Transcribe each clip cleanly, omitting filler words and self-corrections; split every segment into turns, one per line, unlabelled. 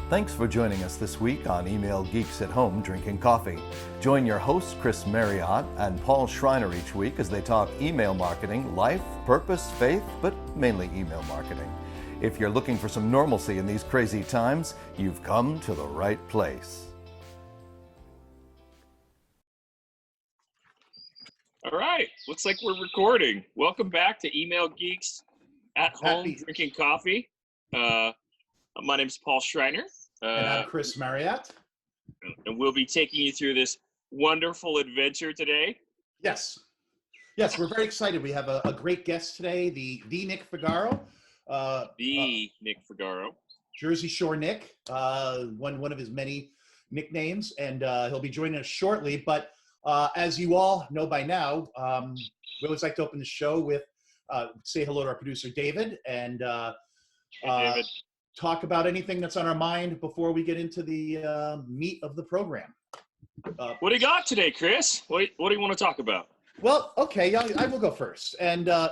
Thanks for joining us this week on Email Geeks at Home Drinking Coffee. Join your hosts Chris Marriott and Paul Schreiner each week as they talk email marketing, life, purpose, faith, but mainly email marketing. If you're looking for some normalcy in these crazy times, you've come to the right place.
All right, looks like we're recording. Welcome back to Email Geeks at Home Drinking Coffee. My name's Paul Schreiner.
And I'm Chris Marriott.
And we'll be taking you through this wonderful adventure today.
Yes, we're very excited. We have a great guest today, the Nick Figaro.
Nick Figaro.
Jersey Shore Nick, one of his many nicknames, and he'll be joining us shortly. But as you all know by now, we always like to open the show with say hello to our producer, David, and
Hey, David.
Talk about anything that's on our mind before we get into the meat of the program.
What do you got today, Chris? What do you want to talk about?
Well, okay, I will go first. And, I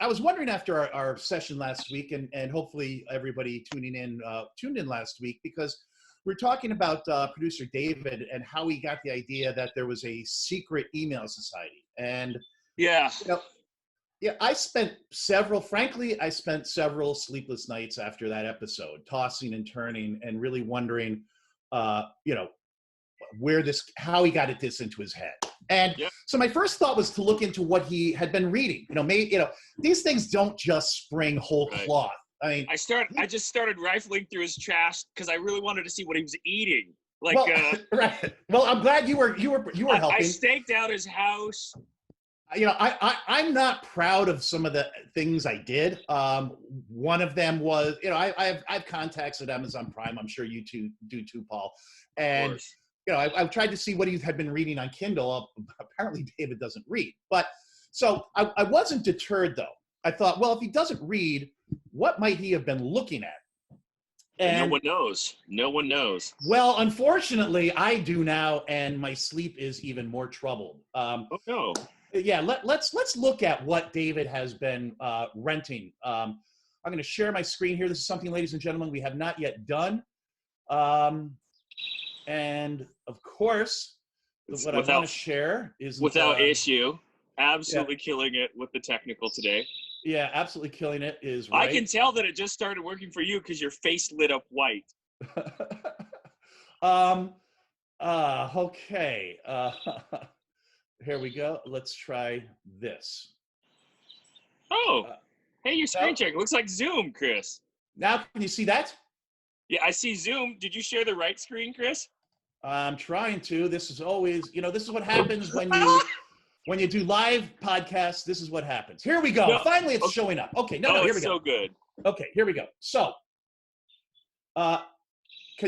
was wondering after our session last week, and hopefully everybody tuned in last week, because we're talking about producer David and how he got the idea that there was a secret email society. And, I spent several sleepless nights after that episode, tossing and turning and really wondering, how he got this into his head. And so my first thought was to look into what he had been reading. These things don't just spring whole cloth. I mean,
I just started rifling through his trash because I really wanted to see what he was eating.
Right. Well, I'm glad you were helping.
I staked out his house.
I'm not proud of some of the things I did. One of them was, I have contacts at Amazon Prime. I'm sure you two do too, Paul. And I've tried to see what he had been reading on Kindle. Apparently, David doesn't read. But so I wasn't deterred, though. I thought, well, if he doesn't read, what might he have been looking at?
And no one knows.
Well, unfortunately, I do now, and my sleep is even more troubled.
Oh no.
Yeah, let's look at what David has been renting. I'm going to share my screen here. This is something, ladies and gentlemen, we have not yet done. And of course, what I want to share is
without issue. Absolutely killing it with the technical today.
Yeah, absolutely killing it is right.
I can tell that it just started working for you because your face lit up white.
Okay. Here we go. Let's try this.
Hey, your screen check. Looks like Zoom, Chris.
Now, can you see that?
Yeah, I see Zoom. Did you share the right screen, Chris?
I'm trying to. This is always, this is what happens when you do live podcasts. This is what happens. Here we go. No, Finally, it's showing up. Okay, here we go.
So good.
Okay, here we go. So, can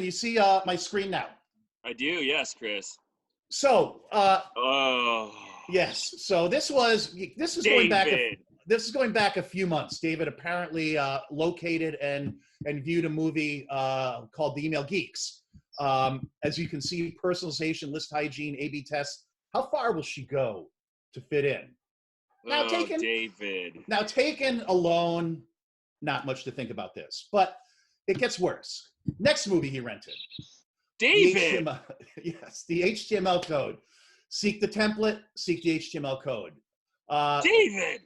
you see my screen now?
I do. Yes, Chris.
So, yes. So this is going back. This is going back a few months. David apparently located and viewed a movie called The Email Geeks. As you can see, personalization, list hygiene, A/B tests. How far will she go to fit in? Now, taken alone, not much to think about this, but it gets worse. Next movie he rented.
David.
The HTML code. Seek the template, seek the HTML code.
David.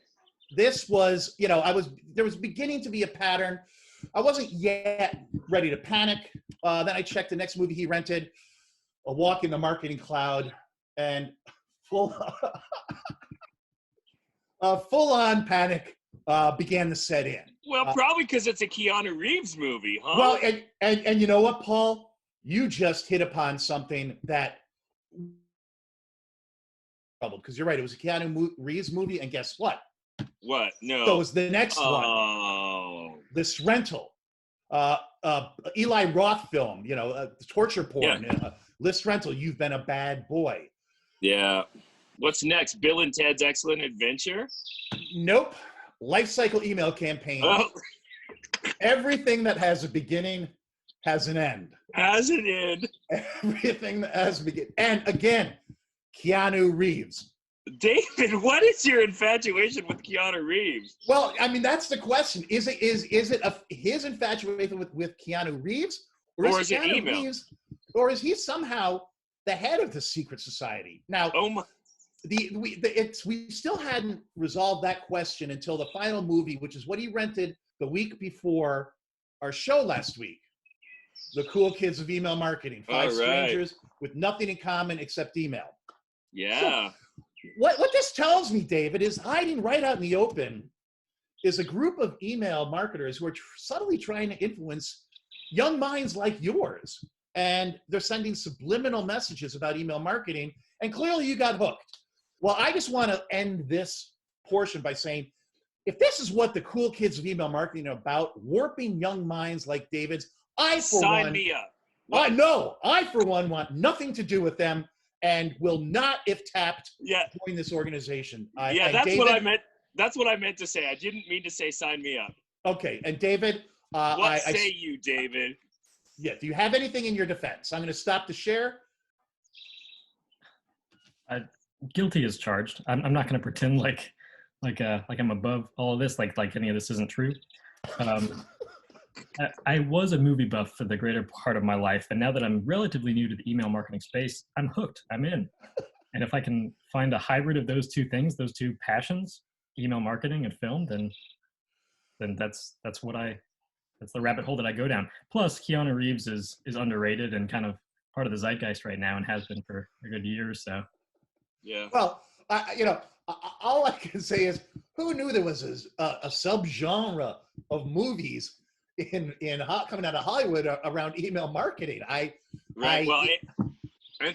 This was, there was beginning to be a pattern. I wasn't yet ready to panic. Then I checked the next movie he rented, A Walk in the Marketing Cloud, and full-on panic began to set in.
Well, probably because it's a Keanu Reeves movie, huh?
Well, and you know what, Paul? You just hit upon something that troubled, because you're right. It was a Keanu Reeves movie, and guess what?
What? No.
So it was the next one. This rental, Eli Roth film. Torture porn.
Yeah.
List rental. You've been a bad boy.
Yeah. What's next? Bill and Ted's Excellent Adventure?
Nope. Life cycle email campaign.
Oh.
Everything that has a beginning has an end.
Has an end.
Everything that has a beginning. And again, Keanu Reeves.
David, what is your infatuation with Keanu Reeves?
Well, I mean, that's the question. Is it his infatuation with Keanu Reeves,
Or is it email?
Reeves, or is he somehow the head of the secret society? Now,
Oh my.
we still hadn't resolved that question until the final movie, which is what he rented the week before our show last week. The Cool Kids of Email Marketing. Five strangers with nothing in common except email.
Yeah.
So what this tells me, David, is hiding right out in the open is a group of email marketers who are subtly trying to influence young minds like yours. And they're sending subliminal messages about email marketing. And clearly you got hooked. Well, I just want to end this portion by saying, if this is what the Cool Kids of Email Marketing are about, warping young minds like David's,
Sign me up.
I for one want nothing to do with them and will not, if tapped, join this organization.
That's David, what I meant. That's what I meant to say. I didn't mean to say sign me up.
Okay, and David,
what say you, David?
Yeah, do you have anything in your defense? I'm going to stop the share.
Guilty as charged. I'm not going to pretend like I'm above all of this, like any of this isn't true. I was a movie buff for the greater part of my life, and now that I'm relatively new to the email marketing space, I'm hooked. I'm in. And if I can find a hybrid of those two things, those two passions, email marketing and film, then that's the rabbit hole that I go down. Plus, Keanu Reeves is underrated and kind of part of the zeitgeist right now, and has been for a good year or so.
Yeah.
Well, all I can say is, who knew there was a subgenre of movies coming out of Hollywood around email marketing?
And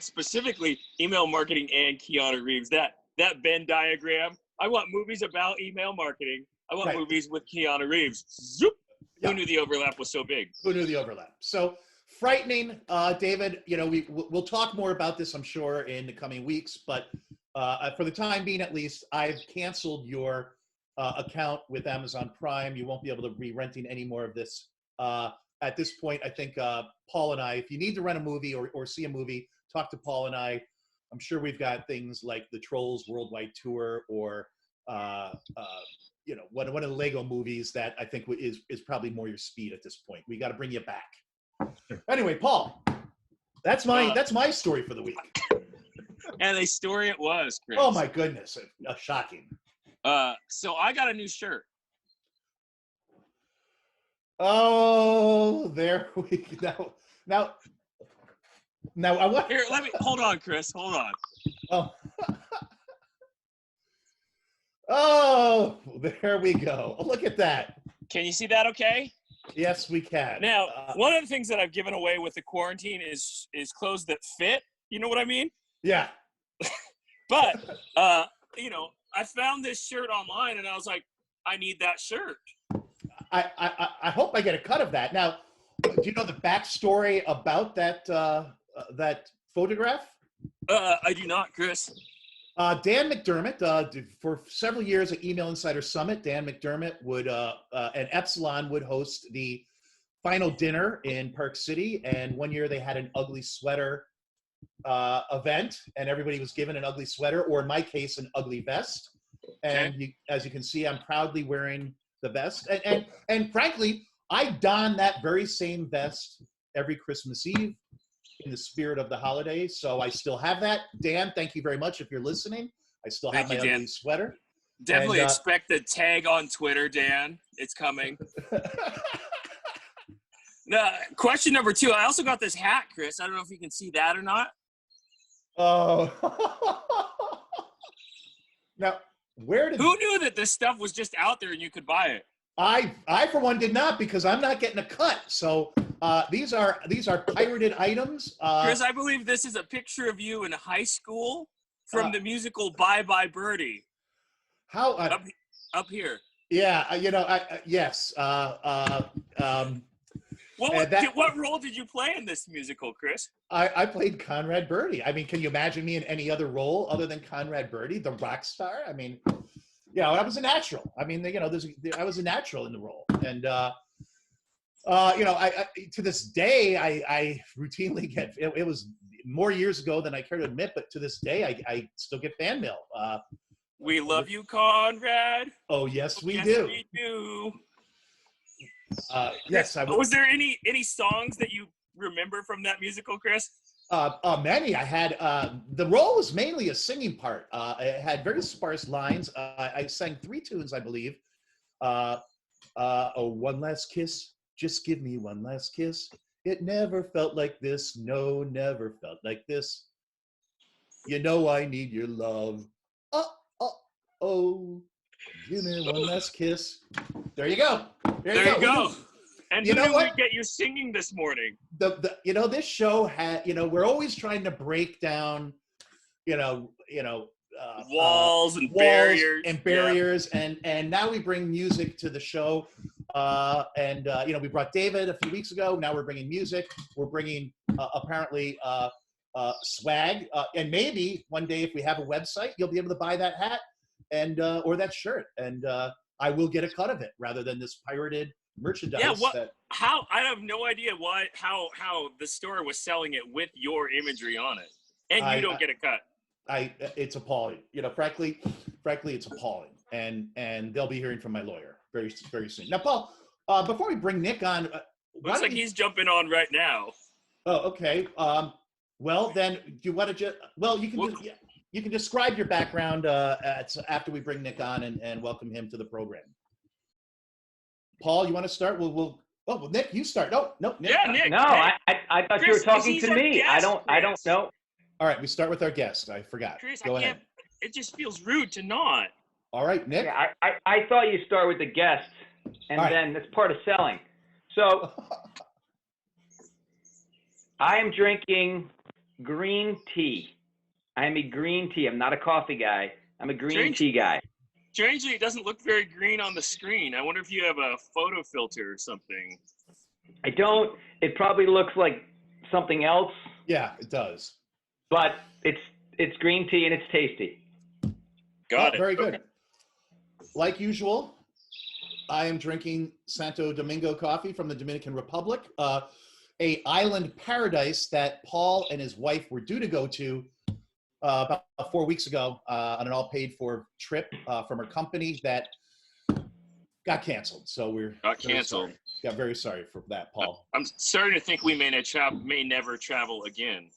specifically email marketing and Keanu Reeves. That Venn diagram. I want movies about email marketing. I want movies with Keanu Reeves. Zoop. Yeah. Who knew the overlap was so big?
Who knew the overlap? So frightening, David. We'll talk more about this, I'm sure, in the coming weeks. But for the time being, at least, I've canceled your account with Amazon Prime. You won't be able to be renting any more of this. At this point, I think Paul and I, if you need to rent a movie or see a movie, talk to Paul and I. I'm sure we've got things like the Trolls Worldwide Tour or one of the Lego movies that I think is probably more your speed at this point. We got to bring you back. Anyway, Paul, that's my story for the week.
And a story it was, Chris.
Oh my goodness, shocking.
So I got a new shirt.
Oh, there we go. Now I want.
Here, hold on, Chris. Hold on.
Oh. Oh, there we go. Oh, look at that.
Can you see that okay?
Yes, we can.
Now, one of the things that I've given away with the quarantine is clothes that fit. You know what I mean?
Yeah.
But, I found this shirt online and I was like, I need that shirt.
I hope I get a cut of that. Now, do you know the backstory about that photograph?
I do not, Chris.
Dan McDermott, for several years at Email Insider Summit, Dan McDermott and Epsilon would host the final dinner in Park City. And one year they had an ugly sweater event, and everybody was given an ugly sweater, or in my case, an ugly vest. And as you can see, I'm proudly wearing the vest. And frankly, I don that very same vest every Christmas Eve in the spirit of the holiday. So I still have that. Dan, thank you very much if you're listening. I still have my ugly sweater.
Definitely expect the tag on Twitter, Dan. It's coming. Now, question number 2. I also got this hat, Chris. I don't know if you can see that or not.
Oh. Now, who
knew that this stuff was just out there and you could buy it?
I for one did not, because I'm not getting a cut. So these are pirated items.
Chris, I believe this is a picture of you in high school from the musical Bye Bye Birdie.
How
up here?
Yeah, yes.
What role did you play in this musical, Chris?
I played Conrad Birdie. I mean, can you imagine me in any other role other than Conrad Birdie, the rock star? I mean, I was a natural. I mean, I was a natural in the role. And, I to this day, I routinely get, it was more years ago than I care to admit, but to this day, I still get fan mail.
We love you, Conrad.
Oh, yes, we do.
We do.
Yes,
was there any songs that you remember from that musical, Chris?
Many. I had the role was mainly a singing part. It had very sparse lines. I sang 3 tunes, I believe. Oh, one last kiss. Just give me one last kiss. It never felt like this. No, never felt like this. You know I need your love. Oh, give me one last kiss. There you go.
There you go. And
You
who
know
did
what?
we get you singing this morning?
This show had, we're always trying to break down,
Walls and
walls
barriers.
and now we bring music to the show. We brought David a few weeks ago. Now we're bringing music. We're bringing apparently swag, and maybe one day if we have a website, you'll be able to buy that hat and or that shirt, and I will get a cut of it rather than this pirated merchandise.
Yeah, how I have no idea how the store was selling it with your imagery on it, and you don't get a cut.
It's appalling. Frankly, it's appalling, and they'll be hearing from my lawyer very soon. Now, Paul, before we bring Nick on,
looks like he's jumping on right now.
Oh, okay. Well, then, do you want to just? Well, you can describe your background after we bring Nick on and welcome him to the program. Paul, you want to start? Well, Nick, you start. No, Nick.
Yeah, Nick.
No,
Hey.
I thought
Chris,
you were talking to me.
guest,
I don't know.
All right, we start with our guest. I forgot.
Chris,
Go ahead.
It just feels rude to not.
All right, Nick.
Yeah, I thought you start with the guests, and
All right.
then that's part of selling. So I am drinking green tea. I am a green tea. I'm not a coffee guy. I'm a green tea guy.
Strangely, it doesn't look very green on the screen. I wonder if you have a photo filter or something.
I don't. It probably looks like something else,
Yeah, it does.
but it's green tea and it's tasty.
Got it.
Very good.
Okay.
Like usual, I am drinking Santo Domingo coffee from the Dominican Republic, a island paradise that Paul and his wife were due to go to about 4 weeks ago on an all-paid-for trip from our company that got canceled. So we're very sorry for that, Paul.
I'm starting to think we may never travel again.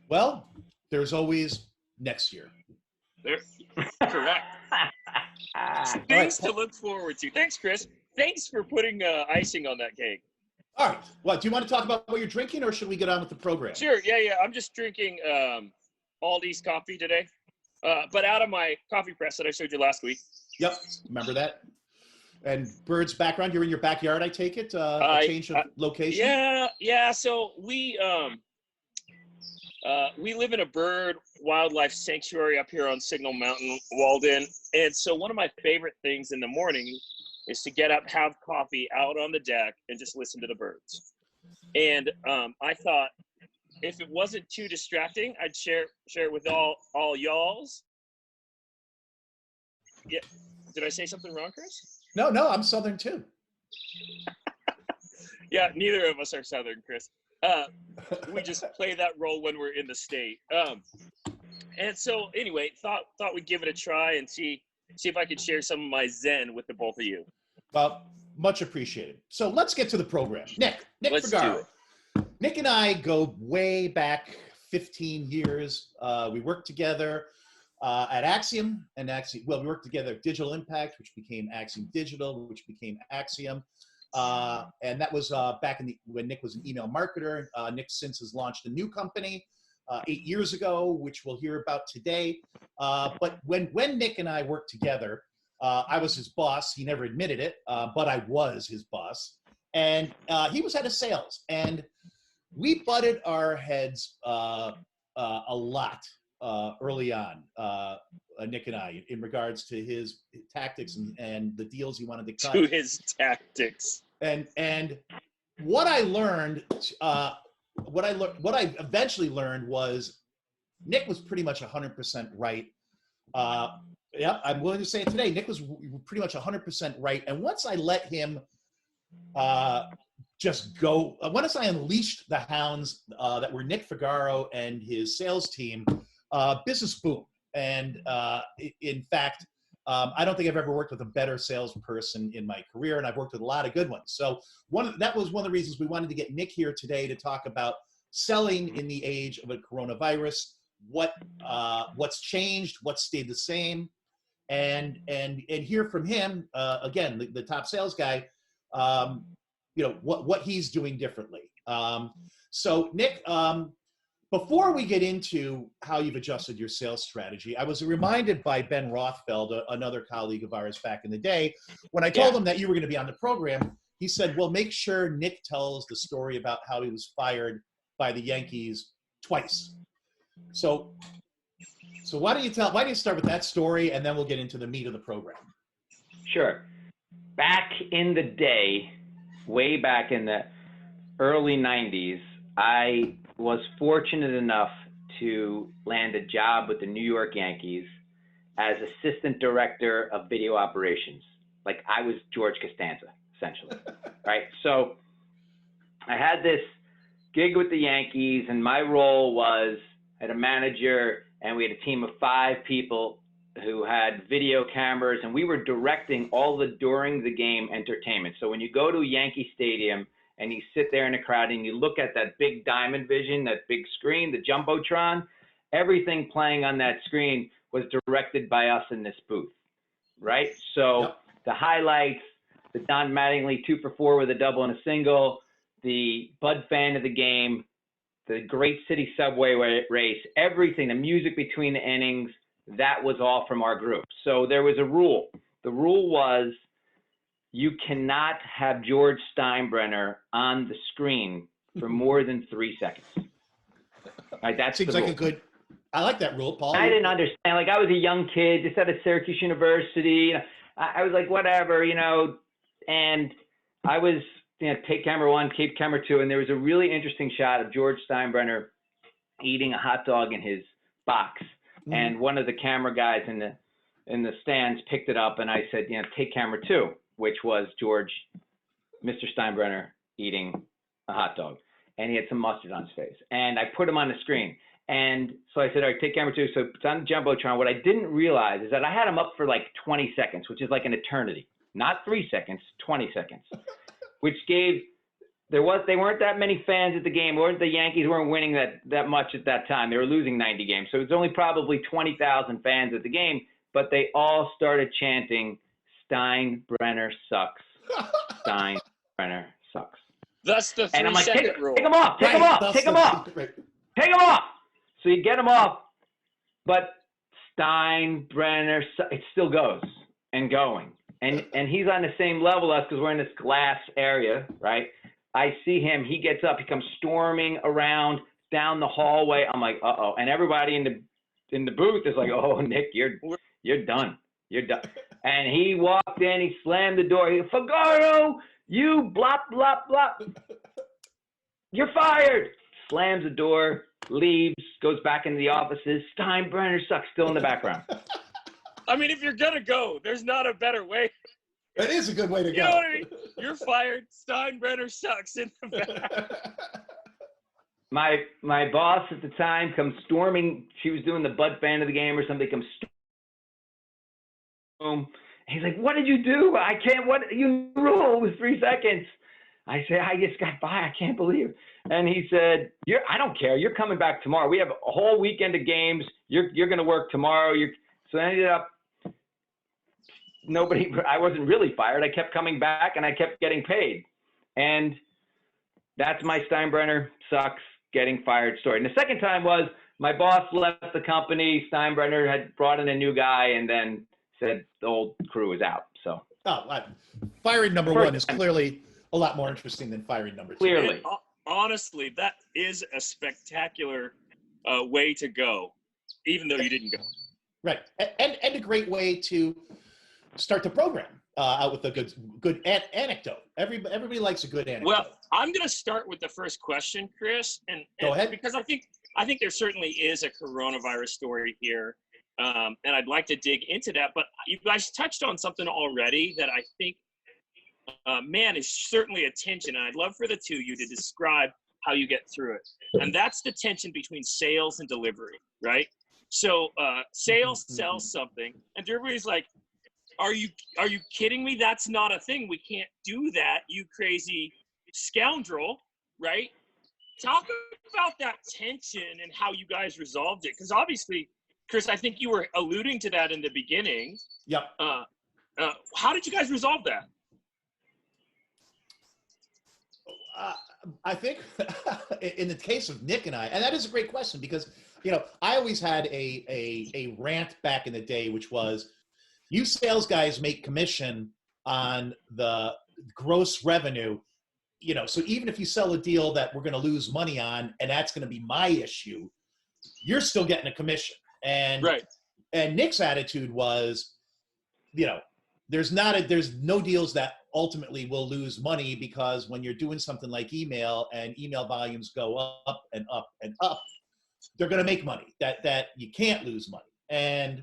Well, there's always next year.
Correct. Things to look forward to. Thanks, Chris. Thanks for putting icing on that cake.
All right. Well, do you want to talk about what you're drinking, or should we get on with the program?
Sure. Yeah. I'm just drinking Aldi's coffee today, but out of my coffee press that I showed you last week.
Yep. Remember that? And Bird's background, you're in your backyard, I take it? A change of location?
Yeah. So we live in a bird wildlife sanctuary up here on Signal Mountain, Walden. And so one of my favorite things in the morning is to get up, have coffee out on the deck, and just listen to the birds. And I thought if it wasn't too distracting, I'd share it with all y'alls. Yeah. Did I say something wrong, Chris?
No, I'm Southern too.
Yeah, neither of us are Southern, Chris. We just play that role when we're in the state. And so anyway, thought we'd give it a try and see if I could share some of my Zen with the both of you.
Well, much appreciated. So let's get to the program. Nick
Let's do
Figaro.
it.
Nick and I go way back 15 years. We worked together at Axiom and Axiom. Well, we worked together at Digital Impact, which became Axiom Digital, which became Axiom. And that was back when Nick was an email marketer. Nick since has launched a new company 8 years ago, which we'll hear about today. But when Nick and I worked together, I was his boss. He never admitted it, but I was his boss. And he was head of sales. And we butted our heads a lot early on, Nick and I, in regards to his tactics and the deals he wanted to cut.
To his tactics.
And what I learned, what I eventually learned was Nick was pretty much 100% right. Yeah, I'm willing to say it today. Nick was pretty much 100% right. And once I let him just go, once I unleashed the hounds that were Nick Figaro and his sales team, business boomed. And in fact, I don't think I've ever worked with a better salesperson in my career, and I've worked with a lot of good ones. So that was one of the reasons we wanted to get Nick here today to talk about selling in the age of a coronavirus, what's changed, what's stayed the same, and hear from him again, the top sales guy, what he's doing differently. So Nick, before we get into how you've adjusted your sales strategy, I was reminded by Ben Rothfeld, another colleague of ours back in the day, when I told him that you were going to be on the program. He said, well, make sure Nick tells the story about how he was fired by the Yankees twice. So why don't you start with that story, and then we'll get into the meat of the program.
Sure. Back in the day, way back in the early 90s, I was fortunate enough to land a job with the New York Yankees as assistant director of video operations. Like, I was George Costanza, essentially, right? So I had this gig with the Yankees, and my role was, I had a manager, and we had a team of 5 people who had video cameras, and we were directing all the during the game entertainment. So when you go to Yankee Stadium and you sit there in a crowd and you look at that big diamond vision, that big screen, the Jumbotron, everything playing on that screen was directed by us in this booth, right? So the highlights, the Don Mattingly 2 for 4 with a double and a single, the Bud Fan of the game, the Great City Subway race, everything, the music between the innings, that was all from our group. So there was a rule. The rule was you cannot have George Steinbrenner on the screen for more than 3 seconds. Right, that
seems like a good. I like that rule, Paul.
I didn't understand. Like, I was a young kid, just out of Syracuse University. I was like, whatever, and I was, take camera 1, keep camera 2, and there was a really interesting shot of George Steinbrenner eating a hot dog in his box. And one of the camera guys in the stands picked it up, and I said, take camera 2, which was Mr. Steinbrenner eating a hot dog. And he had some mustard on his face. And I put him on the screen. And so I said, all right, take camera 2. So it's on the Jumbotron. What I didn't realize is that I had him up for like 20 seconds, which is like an eternity. Not 3 seconds, 20 seconds, which gave they weren't that many fans at the game. The Yankees weren't winning that much at that time. They were losing 90 games. So it was only probably 20,000 fans at the game, but they all started chanting, Steinbrenner sucks. Steinbrenner sucks.
That's the 3-second rule.
Take them off. Take them off. Take them off. Take them off. So you get them off, but Steinbrenner, it still goes and going. And he's on the same level as us because we're in this glass area, right? I see him. He gets up. He comes storming around down the hallway. I'm like, uh-oh. And everybody in the booth is like, oh, Nick, you're done. You're done. And he walked in. He slammed the door. He, Fagardo, you blop, blop, blop. You're fired. Slams the door, leaves, goes back into the offices. Steinbrenner sucks, still in the background.
I mean, if you're going to go, there's not a better way.
That is a good way to go.
You know what I mean? You're fired. Steinbrenner sucks in the back.
My boss at the time comes storming. She was doing the Bud Fan of the game or something. Comes storming. He's like, "What did you do? I can't. What you rule was 3 seconds." I said, "I just got by. I can't believe it." And he said, I don't care. You're coming back tomorrow. We have a whole weekend of games. You're going to work tomorrow. So I ended up. I wasn't really fired. I kept coming back and I kept getting paid. And that's my Steinbrenner sucks getting fired story. And the second time was my boss left the company. Steinbrenner had brought in a new guy and then said the old crew was out. So
firing number 1 is clearly a lot more interesting than firing number 2.
Clearly.
And, honestly, that is a spectacular way to go, even though you didn't go.
Right. And a great way to start the program out with a good anecdote. Everybody likes a good anecdote.
Well, I'm going to start with the first question, Chris, and
go ahead,
because I think there certainly is a coronavirus story here, and I'd like to dig into that. But you guys touched on something already that I think, is certainly a tension, and I'd love for the two of you to describe how you get through it. And that's the tension between sales and delivery, right? So sales sells something, and everybody's like, Are you kidding me? That's not a thing. We can't do that, you crazy scoundrel, right? Talk about that tension and how you guys resolved it. Because obviously, Chris, I think you were alluding to that in the beginning.
Yep.
How did you guys resolve that?
I think in the case of Nick and I, and that is a great question because, you know, I always had a rant back in the day, which was, you sales guys make commission on the gross revenue, you know, so even if you sell a deal that we're going to lose money on, and that's going to be my issue, you're still getting a commission. And
right.
And Nick's attitude was, you know, there's no deals that ultimately will lose money, because when you're doing something like email and email volumes go up and up and up, they're going to make money. That you can't lose money. And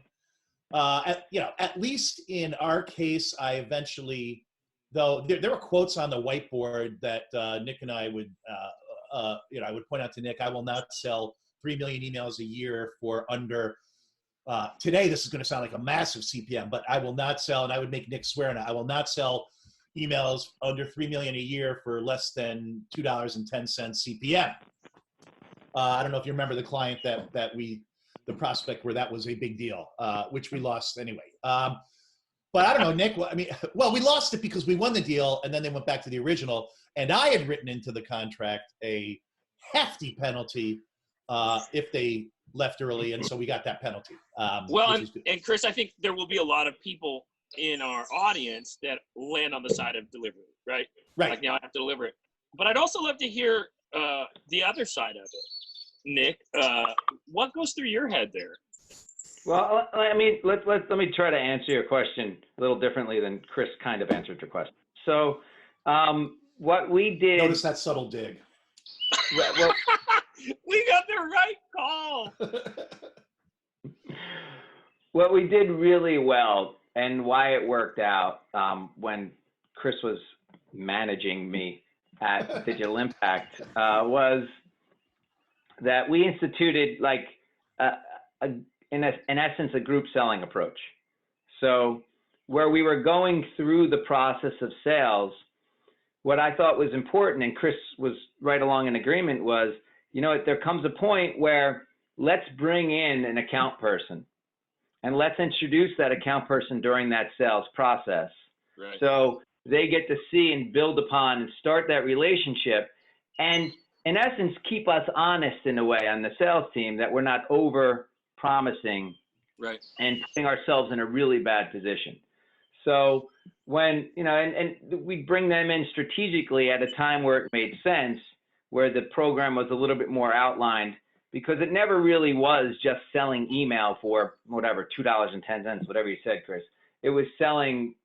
at least in our case, I eventually, though there were quotes on the whiteboard that Nick and I would, I would point out to Nick, I will not sell 3 million emails a year for under, today this is going to sound like a massive CPM, but I will not sell, and I would make Nick swear on it, I will not sell emails under 3 million a year for less than $2.10 CPM. I don't know if you remember the client the prospect where that was a big deal, which we lost anyway. But I don't know, Nick, we lost it because we won the deal and then they went back to the original, and I had written into the contract a hefty penalty if they left early, and so we got that penalty.
And Chris, I think there will be a lot of people in our audience that land on the side of delivery, right?
Right.
Like, now I have to deliver it. But I'd also love to hear the other side of it. Nick, what goes through your head there?
Well, I mean, let me try to answer your question a little differently than Chris kind of answered your question. So, what we did.
Notice that subtle dig.
Well,
we got the right call.
What we did really well, and why it worked out when Chris was managing me at Digital Impact, was that we instituted, like, in essence, a group selling approach. So where we were going through the process of sales, what I thought was important, and Chris was right along in agreement, was, you know, there comes a point where let's bring in an account person and let's introduce that account person during that sales process.
Right.
So they get to see and build upon and start that relationship, and in essence, keep us honest in a way on the sales team, that we're not over promising,
right,
and putting ourselves in a really bad position. So when, you know, and we bring them in strategically at a time where it made sense, where the program was a little bit more outlined, because it never really was just selling email for whatever, $2.10, whatever you said, Chris. It was selling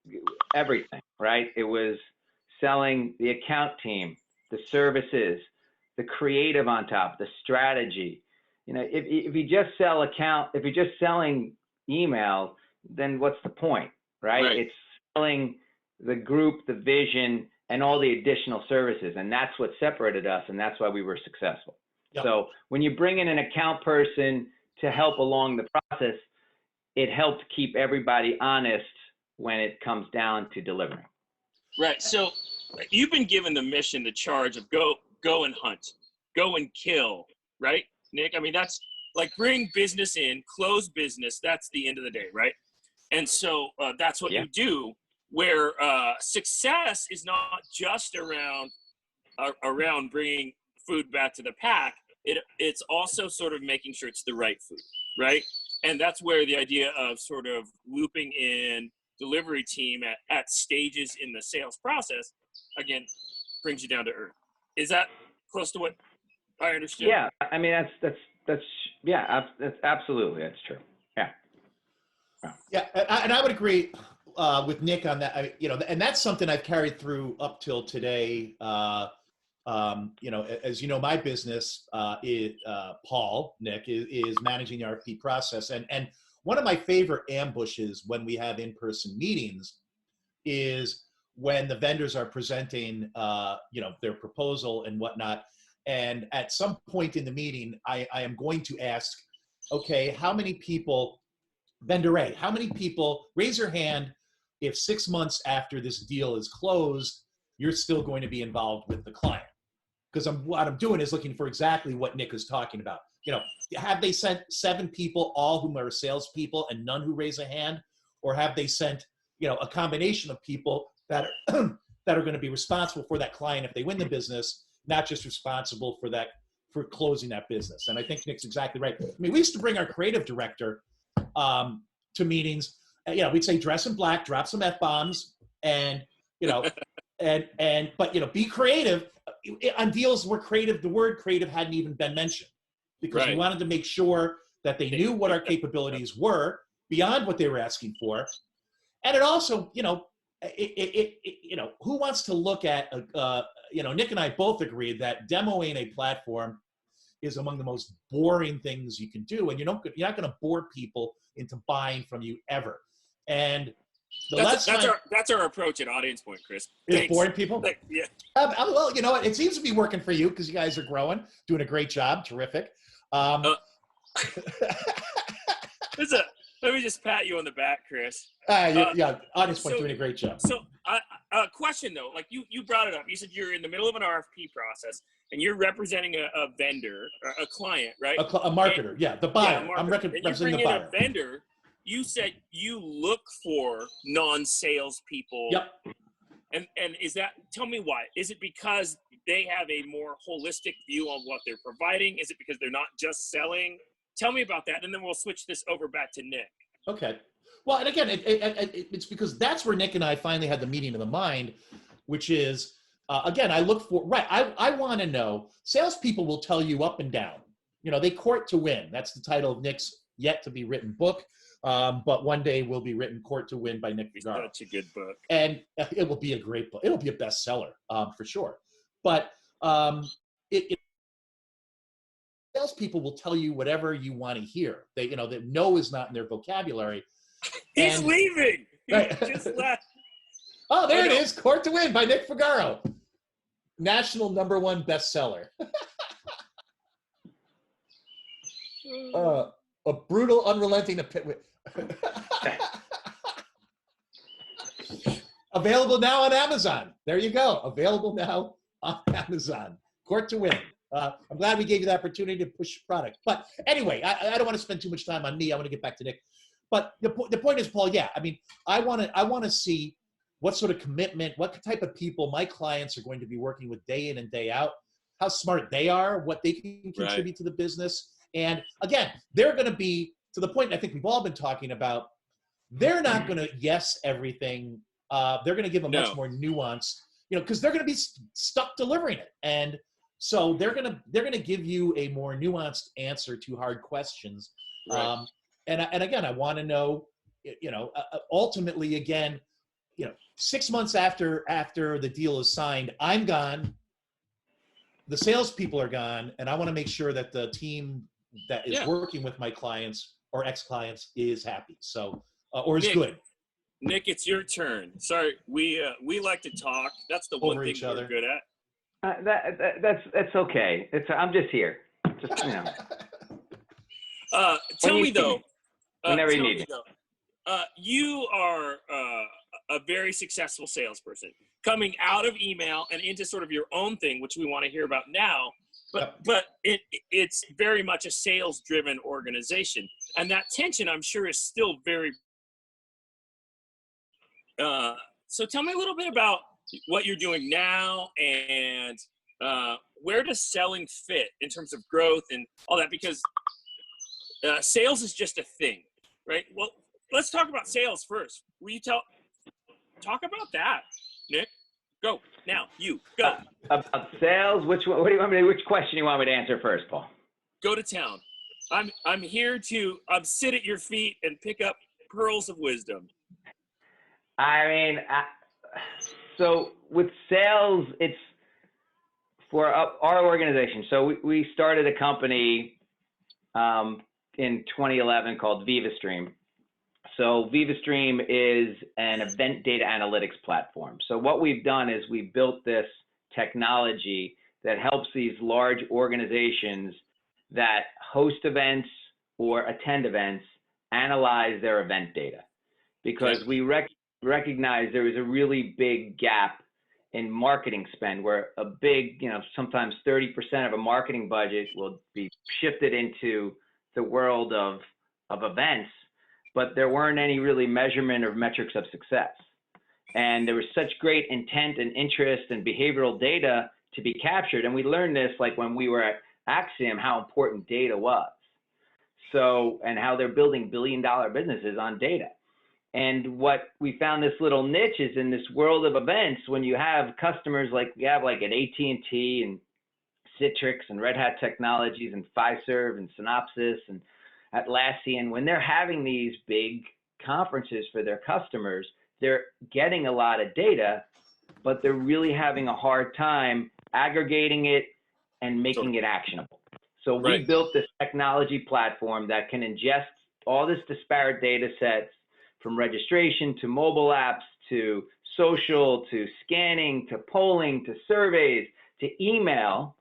everything, right? It was selling the account team, the services, the creative on top, the strategy. You know, if you just sell if you're just selling email, then what's the point, right? It's selling the group, the vision, and all the additional services. And that's what separated us, and that's why we were successful. Yep. So when you bring in an account person to help along the process, it helped keep everybody honest when it comes down to delivering.
Right. So you've been given the mission, the charge of go and hunt, go and kill, right, Nick? I mean, that's like, bring business in, close business. That's the end of the day, right? And so that's what you do, where success is not just around bringing food back to the pack. It's also sort of making sure it's the right food, right? And that's where the idea of sort of looping in delivery team at stages in the sales process, again, brings you down to earth. Is that close to what I understood?
Yeah, I mean, that's absolutely, that's true. Yeah.
Yeah, and I would agree with Nick on that. And that's something I've carried through up till today. As you know, my business, Paul, Nick, is managing the RFP process. And one of my favorite ambushes when we have in-person meetings is when the vendors are presenting, their proposal and whatnot. And at some point in the meeting, I am going to ask, okay, how many people, vendor A, how many people, raise your hand, if 6 months after this deal is closed, you're still going to be involved with the client. Because what I'm doing is looking for exactly what Nick is talking about. You know, have they sent 7 people, all whom are salespeople, and none who raise a hand, or have they sent, you know, a combination of people that are that are going to be responsible for that client if they win the business, not just responsible for that, for closing that business. And I think Nick's exactly right. I mean, we used to bring our creative director to meetings. You know, we'd say dress in black, drop some F-bombs, and you know, but you know, be creative on deals where creative, the word creative hadn't even been mentioned, because we wanted to make sure that they knew what our capabilities were beyond what they were asking for. And it also, you know, you know, who wants to look at, you know, Nick and I both agree that demoing a platform is among the most boring things you can do. And you're not going to bore people into buying from you ever. And
that's our approach at Audience Point, Chris.
Is boring people?
Yeah.
Well, you know what? It seems to be working for you because you guys are growing, doing a great job. Terrific.
Let me just pat you on the back, Chris.
Yeah, Audience Point doing a great job.
So, question though, like you brought it up. You said you're in the middle of an RFP process and you're representing a vendor, a client, right?
A marketer, the buyer. Yeah, I'm representing the buyer.
A vendor. You said you look for non-sales people.
Yep.
And is that? Tell me why. Is it because they have a more holistic view on what they're providing? Is it because they're not just selling? Tell me about that, and then we'll switch this over back to Nick.
Okay. Well, and again, it's because that's where Nick and I finally had the meeting of the mind, which is, again, I look for, I want to know, salespeople will tell you up and down. You know, they court to win. That's the title of Nick's yet to be written book, but one day will be written, Court to Win by Nick Figaro.
Such a good book.
And it will be a great book. It'll be a bestseller, for sure. But salespeople will tell you whatever you want to hear. They, you know, that no is not in their vocabulary.
He's leaving. He just left.
Oh, there it is. Court to Win by Nick Figaro. National #1 bestseller. A brutal, unrelenting Available now on Amazon. There you go. Available now on Amazon. Court to Win. I'm glad we gave you the opportunity to push product. But anyway, I don't want to spend too much time on me. I want to get back to Nick. But the point is, Paul, I mean, I want to see what sort of commitment, what type of people my clients are going to be working with day in and day out, how smart they are, what they can contribute to the business. And again, they're going to be, to the point I think we've all been talking about, they're not going to yes everything. They're going to give a much more nuance, you know, because they're going to be stuck delivering it. And so they're gonna give you a more nuanced answer to hard questions, and again, I want to know, you know, ultimately, again, you know, 6 months after the deal is signed, I'm gone, the salespeople are gone, and I want to make sure that the team that is working with my clients or ex-clients is happy, so or is good.
Nick, it's your turn. Sorry, we like to talk. That's the one thing we're good at.
That's okay. I'm just here. Just, you know.
Tell me though.
Whenever you need me.
You are a very successful salesperson coming out of email and into sort of your own thing, which we want to hear about now. But it's very much a sales-driven organization, and that tension, I'm sure, is still very. So tell me a little bit about what you're doing now and where does selling fit in terms of growth and all that, because sales is just a thing, right? Well, let's talk about sales first. Will you talk about that, Nick? Go now. You go.
About sales. What do you want me to? Which question you want me to answer first, Paul?
Go to town. I'm here to sit at your feet and pick up pearls of wisdom.
I mean, so with sales, it's for our organization. So we started a company in 2011 called VivaStream. So VivaStream is an event data analytics platform. So what we've done is we built this technology that helps these large organizations that host events or attend events analyze their event data. Because we recognized there was a really big gap in marketing spend, where a big, sometimes 30% of a marketing budget will be shifted into the world of events, but there weren't any really measurement or metrics of success. And there was such great intent and interest and behavioral data to be captured. And we learned this like when we were at Acxiom, how important data was. So, and how they're building billion-dollar businesses on data. And what we found, this little niche, is in this world of events, when you have customers like we have like at AT&T and Citrix and Red Hat Technologies and Fiserv and Synopsys and Atlassian, when they're having these big conferences for their customers, they're getting a lot of data, but they're really having a hard time aggregating it and making it actionable. So we built this technology platform that can ingest all this disparate data sets, from registration to mobile apps to social to scanning to polling to surveys to email,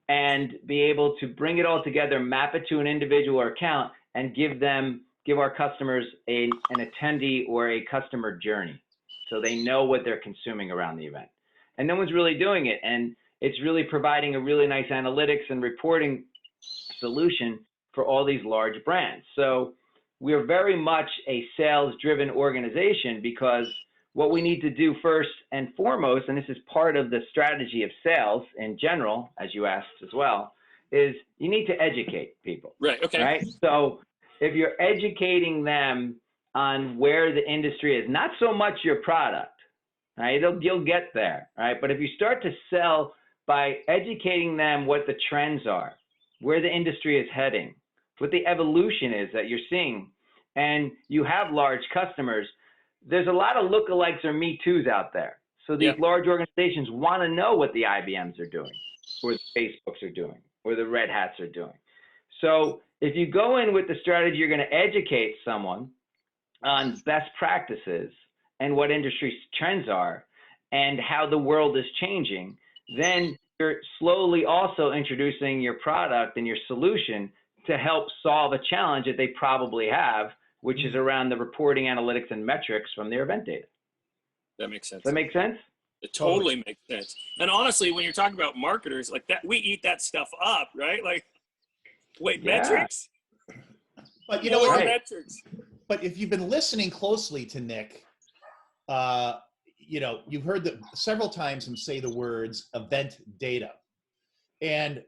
and be able to bring it all together, map it to an individual account, and give our customers an attendee or a customer journey, so they know what they're consuming around the event. And no one's really doing it, and it's really providing a really nice analytics and reporting solution for all these large brands. So we're very much a sales-driven organization, because what we need to do first and foremost, and this is part of the strategy of sales in general, as you asked as well, is you need to educate people.
Right. Okay.
Right. So if you're educating them on where the industry is, not so much your product, right? You'll get there, right? But if you start to sell by educating them what the trends are, where the industry is heading, what the evolution is that you're seeing, and you have large customers, there's a lot of lookalikes or Me Too's out there. So these large organizations want to know what the IBMs are doing, or the Facebooks are doing, or the Red Hats are doing. So if you go in with the strategy, you're going to educate someone on best practices and what industry trends are and how the world is changing, then you're slowly also introducing your product and your solution to help solve a challenge that they probably have, which is around the reporting, analytics, and metrics from their event data.
That makes sense.
Does that make sense?
It totally makes sense. And honestly, when you're talking about marketers like that, we eat that stuff up, right? Like, wait, metrics?
But you know what?
Metrics.
But if you've been listening closely to Nick, you've heard that several times him say the words event data. And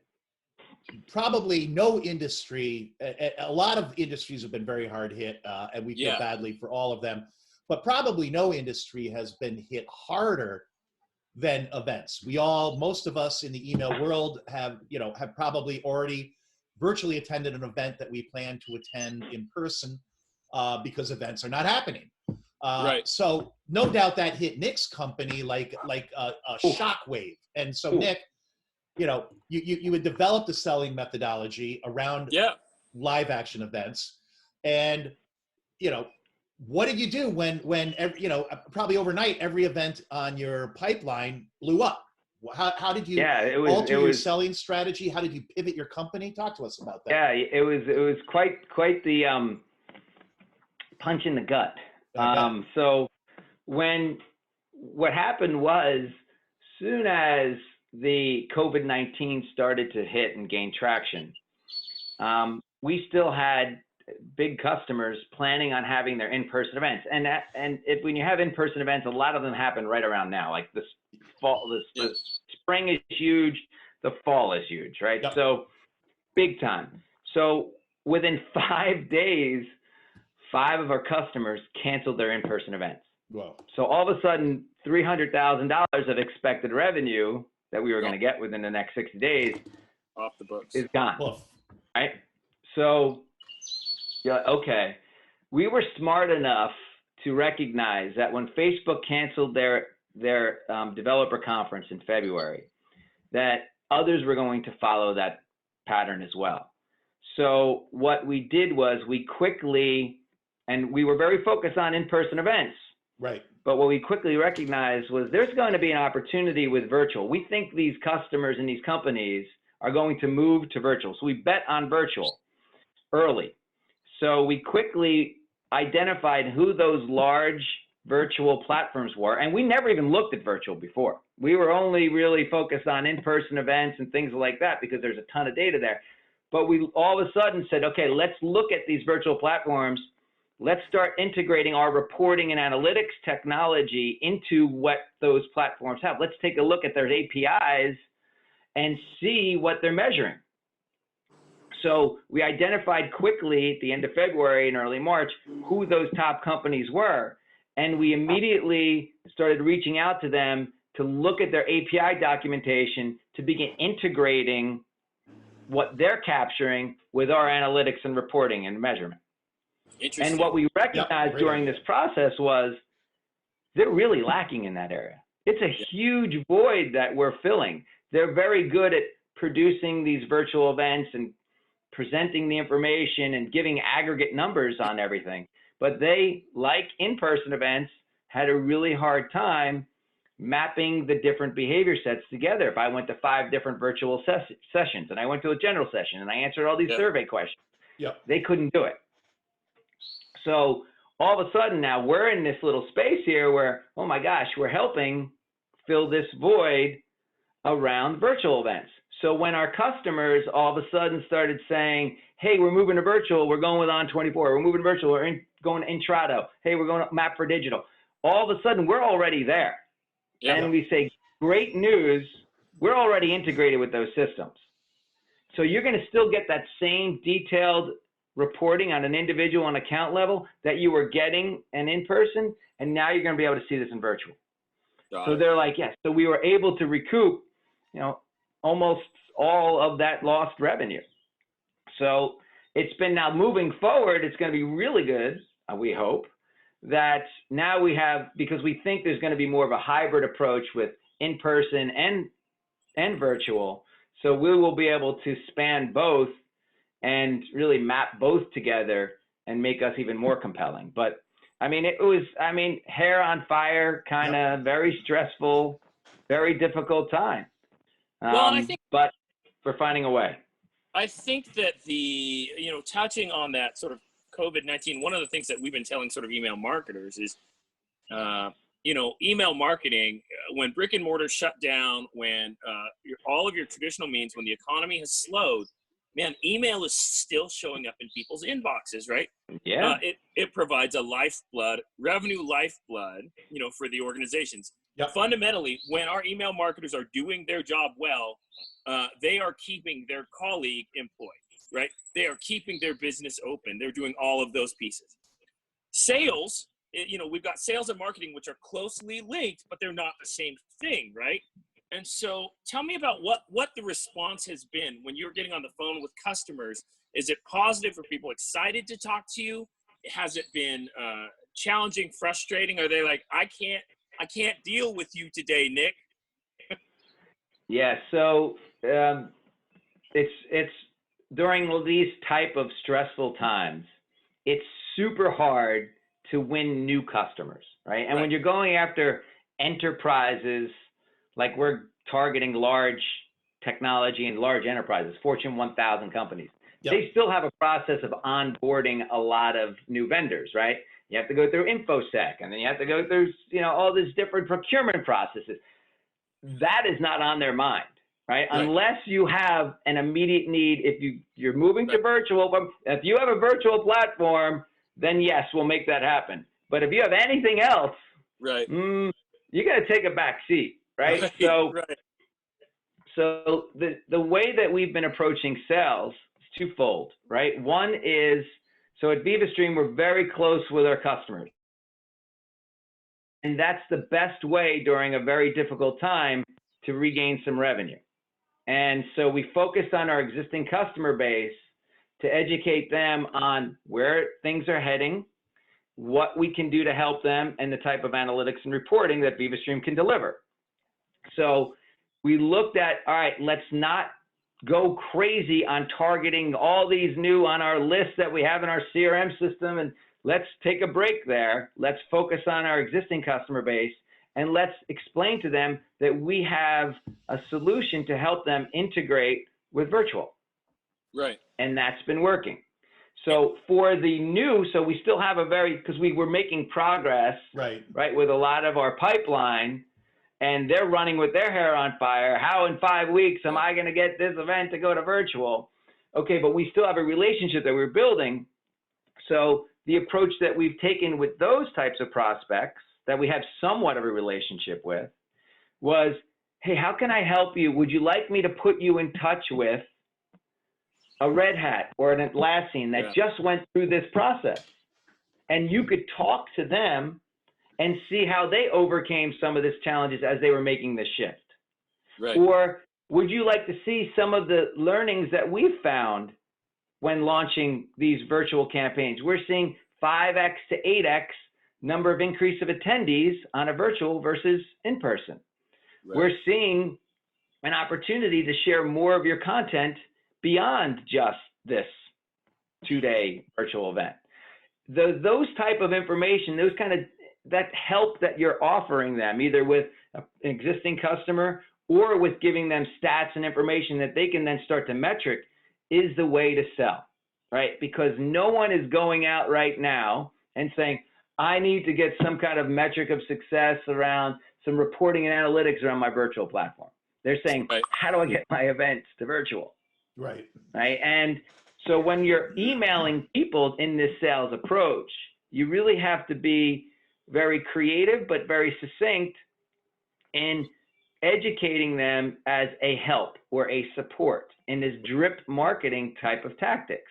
probably no industry, a lot of industries have been very hard hit, and we feel badly for all of them, but probably no industry has been hit harder than events. Most of us in the email world have probably already virtually attended an event that we plan to attend in person, because events are not happening. So no doubt that hit Nick's company like a shockwave. And so Nick, you had developed a selling methodology around live action events, and what did you do when probably overnight every event on your pipeline blew up? How did you alter your selling strategy? How did you pivot your company? Talk to us about that.
Yeah, it was quite the punch in the gut. So what happened was, soon as the COVID-19 started to hit and gain traction, we still had big customers planning on having their in-person events. When you have in-person events, a lot of them happen right around now. Like the spring is huge, the fall is huge, right? Yep. So big time. So within 5 days, 5 of our customers canceled their in-person events.
Wow. So
all of a sudden, $300,000 of expected revenue that we were going to get within the next 60 days
off the books
is gone. Right? So, okay. We were smart enough to recognize that when Facebook canceled their developer conference in February, that others were going to follow that pattern as well. So what we did was we were very focused on in-person events.
Right.
But what we quickly recognized was there's going to be an opportunity with virtual. We think these customers and these companies are going to move to virtual. So we bet on virtual early. So we quickly identified who those large virtual platforms were. And we never even looked at virtual before. We were only really focused on in-person events and things like that because there's a ton of data there. But we all of a sudden said, okay, let's look at these virtual platforms. Let's start integrating our reporting and analytics technology into what those platforms have. Let's take a look at their APIs and see what they're measuring. So we identified quickly at the end of February and early March who those top companies were. And we immediately started reaching out to them to look at their API documentation to begin integrating what they're capturing with our analytics and reporting and measurement. And what we recognized during this process was they're really lacking in that area. It's a huge void that we're filling. They're very good at producing these virtual events and presenting the information and giving aggregate numbers on everything. But they, like in-person events, had a really hard time mapping the different behavior sets together. If I went to 5 different virtual sessions and I went to a general session and I answered all these survey questions, they couldn't do it. So all of a sudden now we're in this little space here where, oh my gosh, we're helping fill this void around virtual events. So when our customers all of a sudden started saying, hey, we're moving to virtual, we're going with On24, we're moving to virtual, we're going to Intrado, hey, we're going to Map4Digital, all of a sudden we're already there. And we say, great news, we're already integrated with those systems. So you're going to still get that same detailed reporting on an individual and account level that you were getting and in person, and now you're going to be able to see this in virtual. So they're like, yes. So we were able to recoup, almost all of that lost revenue. So it's been now moving forward. It's going to be really good. We hope that now we have, because we think there's going to be more of a hybrid approach with in-person and virtual. So we will be able to span both and really map both together and make us even more compelling. But I mean, it was, hair on fire, kind of very stressful, very difficult time.
Well, and I think,
but we're finding a way.
I think that touching on that sort of COVID-19, one of the things that we've been telling sort of email marketers is, email marketing, when brick and mortar shut down, when all of your traditional means, when the economy has slowed, man, email is still showing up in people's inboxes, right?
Yeah.
It provides a revenue lifeblood, for the organizations.
Yep.
Fundamentally, when our email marketers are doing their job well, they are keeping their colleague employed, right? They are keeping their business open. They're doing all of those pieces. Sales, we've got sales and marketing, which are closely linked, but they're not the same thing, right? And so tell me about what the response has been when you're getting on the phone with customers. Is it positive? Are people excited to talk to you? Has it been challenging, frustrating? Are they like, I can't deal with you today, Nick?
Yeah. So it's during these type of stressful times, it's super hard to win new customers, right? And when you're going after enterprises, like we're targeting large technology and large enterprises, Fortune 1000 companies, they still have a process of onboarding a lot of new vendors, right? You have to go through InfoSec, and then you have to go through, all these different procurement processes. That is not on their mind, right? Unless you have an immediate need. If you're moving to virtual, if you have a virtual platform, then yes, we'll make that happen. But if you have anything else, you got to take a back seat, right? So the way that we've been approaching sales is twofold, right? One is, so at VivaStream, we're very close with our customers. And that's the best way during a very difficult time to regain some revenue. And so we focused on our existing customer base to educate them on where things are heading, what we can do to help them, and the type of analytics and reporting that VivaStream can deliver. So we looked at, all right, let's not go crazy on targeting all these new on our list that we have in our CRM system, and let's take a break there. Let's focus on our existing customer base, and let's explain to them that we have a solution to help them integrate with virtual.
Right.
And that's been working. So for the new, so we still have because we were making progress,
Right.
with a lot of our pipeline, and they're running with their hair on fire. How in 5 weeks am I going to get this event to go to virtual? Okay, but we still have a relationship that we're building. So the approach that we've taken with those types of prospects that we have somewhat of a relationship with was, hey, how can I help you? Would you like me to put you in touch with a Red Hat or an Atlassian that just went through this process? And you could talk to them and see how they overcame some of these challenges as they were making the shift.
Right.
Or would you like to see some of the learnings that we've found when launching these virtual campaigns? We're seeing 5x to 8x number of increase of attendees on a virtual versus in person.
Right.
We're seeing an opportunity to share more of your content beyond just this 2-day virtual event. Those type of information, those kind of that help that you're offering them, either with an existing customer or with giving them stats and information that they can then start to metric, is the way to sell, right? Because no one is going out right now and saying, I need to get some kind of metric of success around some reporting and analytics around my virtual platform. They're saying, how do I get my events to virtual?
Right.
Right. And so when you're emailing people in this sales approach, you really have to be very creative, but very succinct in educating them as a help or a support in this drip marketing type of tactics.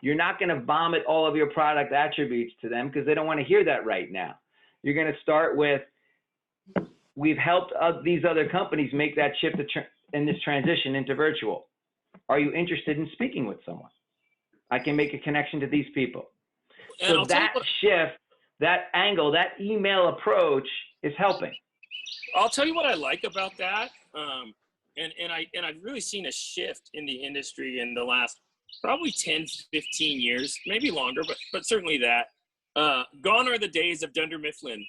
You're not going to vomit all of your product attributes to them because they don't want to hear that right now. You're going to start with, we've helped these other companies make that shift in this transition into virtual. Are you interested in speaking with someone? I can make a connection to these people.
And
So that shift, that angle, that email approach is helping.
I'll tell you what I like about that. And I've really seen a shift in the industry in the last probably 10, 15 years, maybe longer, but certainly that. Gone are the days of Dunder Mifflin,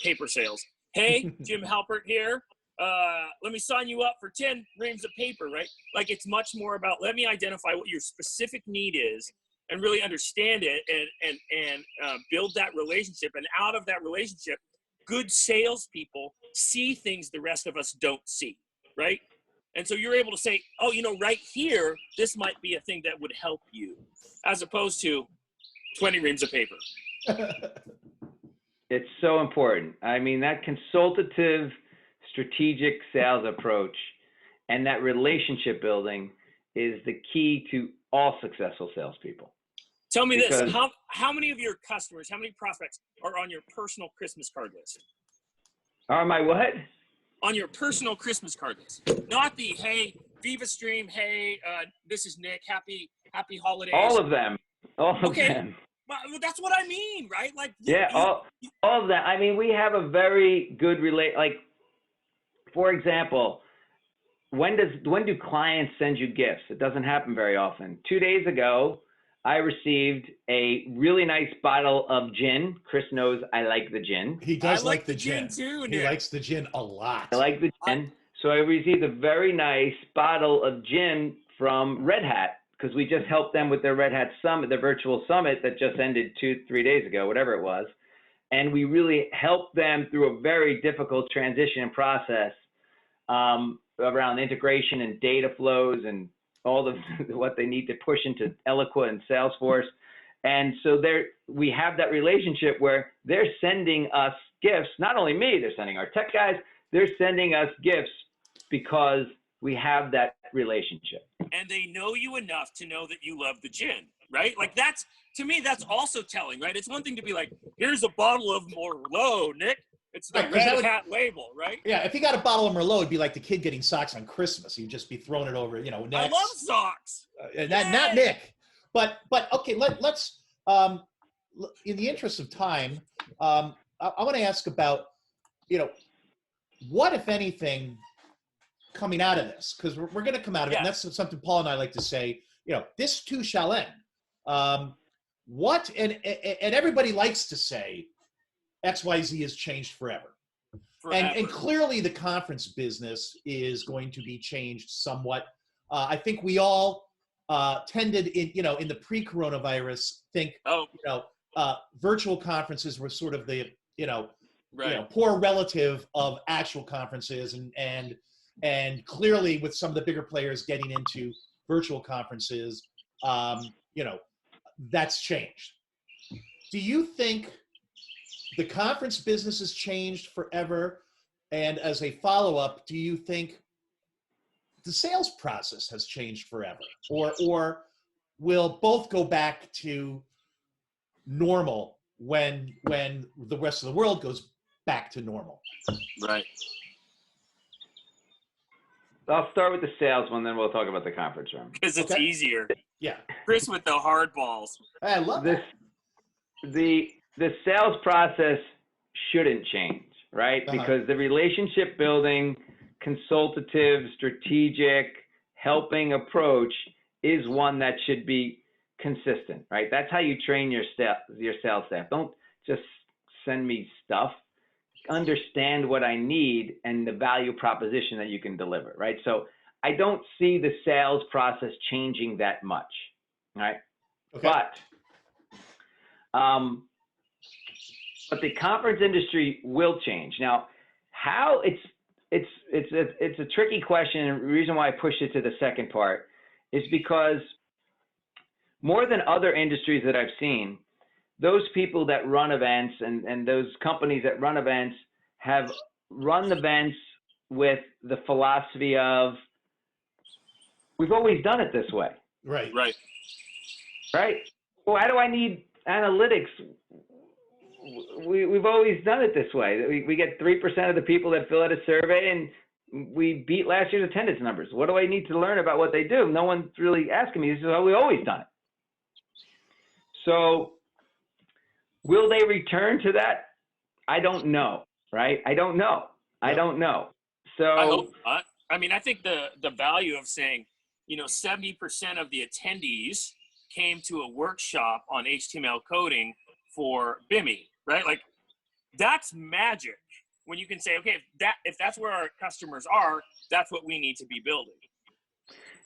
paper sales. Hey, Jim Halpert here. Let me sign you up for 10 reams of paper, right? Like, it's much more about, let me identify what your specific need is and really understand it and build that relationship. And out of that relationship, good salespeople see things the rest of us don't see, right? And so you're able to say, oh, right here, this might be a thing that would help you, as opposed to 20 reams of paper.
It's so important. I mean, that consultative, strategic sales approach and that relationship building is the key to all successful salespeople.
Tell me this, how many of your customers, how many prospects are on your personal Christmas card list?
Are my what?
On your personal Christmas card list. Not the, hey, Viva Stream, hey, this is Nick, happy holidays.
All of them. All of
okay.
them.
Well, that's what I mean, right? Like,
all of that. I mean, we have a very good for example, when do clients send you gifts? It doesn't happen very often. 2 days ago, I received a really nice bottle of gin. Chris knows I like the gin.
He does
like
the gin
too,
Nick.
Nick.
He likes the gin a lot.
I like the gin. So I received a very nice bottle of gin from Red Hat because we just helped them with their Red Hat Summit, their virtual summit that just ended 2-3 days ago, whatever it was. And we really helped them through a very difficult transition process around integration and data flows and all of what they need to push into Eloqua and Salesforce. And so we have that relationship where they're sending us gifts, not only me, they're sending our tech guys, they're sending us gifts because we have that relationship.
And they know you enough to know that you love the gin, right? Like, that's, to me, that's also telling, right? It's one thing to be like, here's a bottle of Merlot, Nick. It's the Red Hat label, right?
Yeah, if you got a bottle of Merlot, it'd be like the kid getting socks on Christmas. You'd just be throwing it over, next.
I love socks.
Not Nick. But okay, let's in the interest of time, I want to ask about, what, if anything, coming out of this? Because we're going to come out of it, and that's something Paul and I like to say, this too shall end. What, and everybody likes to say, XYZ has changed forever. And clearly the conference business is going to be changed somewhat. I think we all tended in the pre-coronavirus think,
Oh,
virtual conferences were sort of the,
right.
poor relative of actual conferences, and clearly with some of the bigger players getting into virtual conferences, that's changed. Do you think the conference business has changed forever? And as a follow-up, do you think the sales process has changed forever, or will both go back to normal when the rest of the world goes back to normal?
Right.
I'll start with the sales one, then we'll talk about the conference room.
Because it's
Okay.
easier.
Yeah,
Chris with the hard balls.
I love
This
that.
the sales process shouldn't change, right?
Uh-huh.
Because the relationship building, consultative, strategic, helping approach is one that should be consistent, right? That's how you train your sales staff. Don't just send me stuff. Understand what I need and the value proposition that you can deliver, right? So I don't see the sales process changing that much, right?
Okay.
But the conference industry will change. Now, how it's a tricky question, and the reason why I pushed it to the second part is because more than other industries that I've seen, those people that run events and those companies that run events have run events with the philosophy of, we've always done it this way,
Right.
Right.
right? Why do I need analytics? We've always done it this way. We get 3% of the people that fill out a survey, and we beat last year's attendance numbers. What do I need to learn about what they do? No one's really asking me. This is how we've always done it. So will they return to that? I don't know, right? I don't know. So
I hope not. I mean, I think the value of saying, 70% of the attendees came to a workshop on HTML coding for BIMI, right? Like, that's magic when you can say, okay, if that's where our customers are, that's what we need to be building.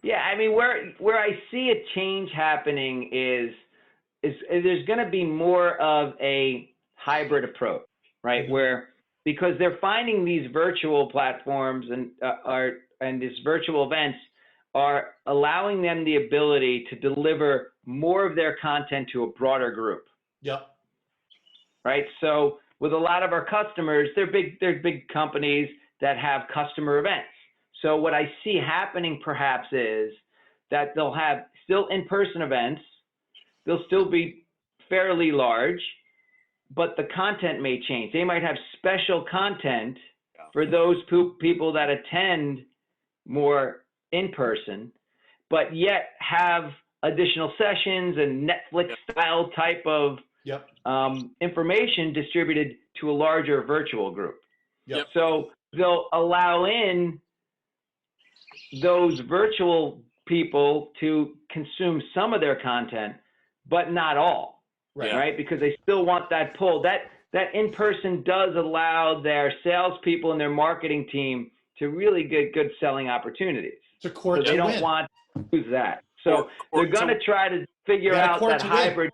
yeah, I mean, where I see a change happening is there's going to be more of a hybrid approach, right?
Mhm.
Where, because they're finding these virtual platforms and these virtual events are allowing them the ability to deliver more of their content to a broader group,
Yep.
right? So with a lot of our customers, they're big companies that have customer events. So what I see happening perhaps is that they'll have still in-person events. They'll still be fairly large, but the content may change. They might have special content for those people that attend more in person, but yet have additional sessions and Netflix style type of
Yep.
information distributed to a larger virtual group.
Yep.
So they'll allow in those virtual people to consume some of their content, but not all,
Right.
right? Because they still want that pull. That in-person does allow their salespeople and their marketing team to really get good selling opportunities.
To court
So they
to
don't
win.
want to lose that. So
Or
they're going to try to figure
You gotta
out
court
that
to win.
hybrid.